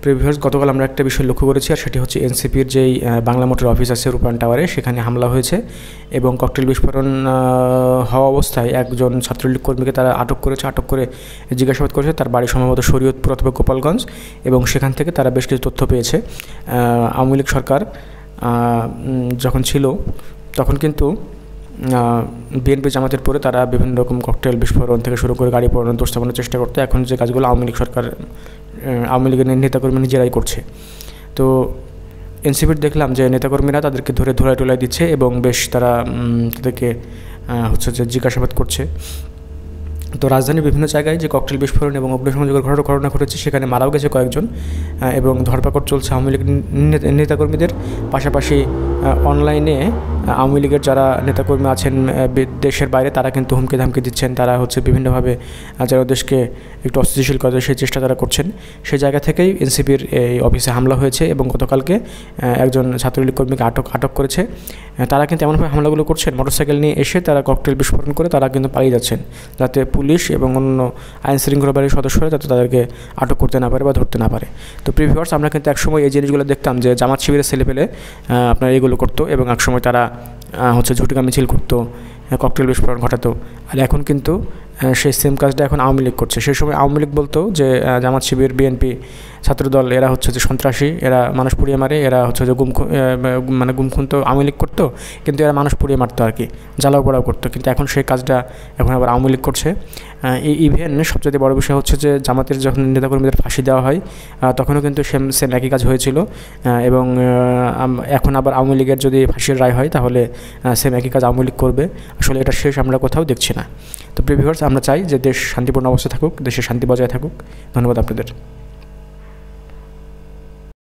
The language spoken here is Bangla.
প্রিভিয়াস গতকাল আমরা একটা বিষয় লক্ষ্য করেছি, আর সেটি হচ্ছে এনসিপির যেই বাংলা মোটর অফিস আছে রূপায়ণ টাওয়ারে, সেখানে হামলা হয়েছে এবং ককটেল বিস্ফোরণ হওয়া অবস্থায় একজন ছাত্রলীগ কর্মীকে তারা আটক করেছে। আটক করে জিজ্ঞাসাবাদ করেছে। তার বাড়ি সম্ভবত শরীয়তপুর অথবা গোপালগঞ্জ, এবং সেখান থেকে তারা বেশ কিছু তথ্য পেয়েছে। আওয়ামী লীগ সরকার যখন ছিল তখন কিন্তু বিএনপি জামাতের পরে তারা বিভিন্ন রকম ককটেল বিস্ফোরণ থেকে শুরু করে গাড়ি পোড়ানোর দোষ চাপানোর চেষ্টা করতে, এখন যে কাজগুলো আওয়ামী লীগ সরকার আওয়ামী লীগের নেতাকর্মী নিজেরাই করছে। তো এনসিপির দেখলাম যে নেতাকর্মীরা তাদেরকে ধরে ধুলাই টুলাই দিচ্ছে এবং বেশ তারা তাদেরকে হচ্ছে যে জিজ্ঞাসাবাদ করছে। তো রাজধানীর বিভিন্ন জায়গায় যে ককটেল বিস্ফোরণ এবং অগ্নিসংযোগের ঘটনা ঘটেছে, সেখানে মারাও গেছে কয়েকজন এবং ধরপাকড় চলছে আওয়ামী লীগ নেতাকর্মীদের। পাশাপাশি অনলাইনে আওয়ামী লীগের যারা নেতাকর্মী আছেন দেশের বাইরে, তারা কিন্তু হুমকি ধামকি দিচ্ছেন। তারা হচ্ছে বিভিন্নভাবে যারা দেশকে একটু অস্থিতিশীল করে সেই চেষ্টা তারা করছেন। সেই জায়গা থেকেই এনসিপির এই অফিসে হামলা হয়েছে এবং গতকালকে একজন ছাত্রলীগ কর্মীকে আটক করেছে। তারা কিন্তু এমনভাবে হামলাগুলো করছেন, মোটরসাইকেল নিয়ে এসে তারা ককটেল বিস্ফোরণ করে তারা কিন্তু পালিয়ে যাচ্ছেন, যাতে পুলিশ এবং অন্য আইন শৃঙ্খলা বাহিনীর সদস্যরা যাতে তাদেরকে আটক করতে না পারে বা ধরতে না পারে। তো প্রিভিয়ার্স আমরা কিন্তু একসময় এই জিনিসগুলো দেখতাম যে জামাত শিবিরের ছেলেপেলে আপনার এইগুলো করতো এবং একসময় তারা হচ্ছে ঝুটিকা মিছিল করতো, ককটেল বিস্ফোরণ ঘটাতো। আর এখন কিন্তু সেই সেম কাজটা এখন আওয়ামী লীগ করছে। সেই সময় আওয়ামী লীগ বলতো যে জামাত শিবির, বিএনপি, ছাত্রদল এরা হচ্ছে যে সন্ত্রাসী, এরা মানুষ পুড়িয়ে মারে, এরা হচ্ছে যে গুমখুন তো আওয়ামী লীগ করতো, কিন্তু এরা মানুষ পুড়িয়ে মারতো আর কি, জ্বালাও পোড়াও করতো। কিন্তু এখন সেই কাজটা এখন আবার আওয়ামী লীগ করছে। এই ইভেন সবচেয়ে বড় বিষয় হচ্ছে যে জামাতের যখন নেতাকর্মীদের ফাঁসি দেওয়া হয় তখনও কিন্তু সেম একই কাজ হয়েছিল এবং এখন আবার আওয়ামী লীগের যদি ফাঁসির রায় হয় তাহলে সেম একই কাজ আওয়ামী লীগ করবে। আসলে এটা শেষ আমরা কোথাও দেখছি না। তো প্রিভিউয়ার্স, আমরা চাই যে দেশ শান্তিপূর্ণ অবস্থায় থাকুক, দেশে শান্তি বজায় থাকুক। ধন্যবাদ আপনাদের।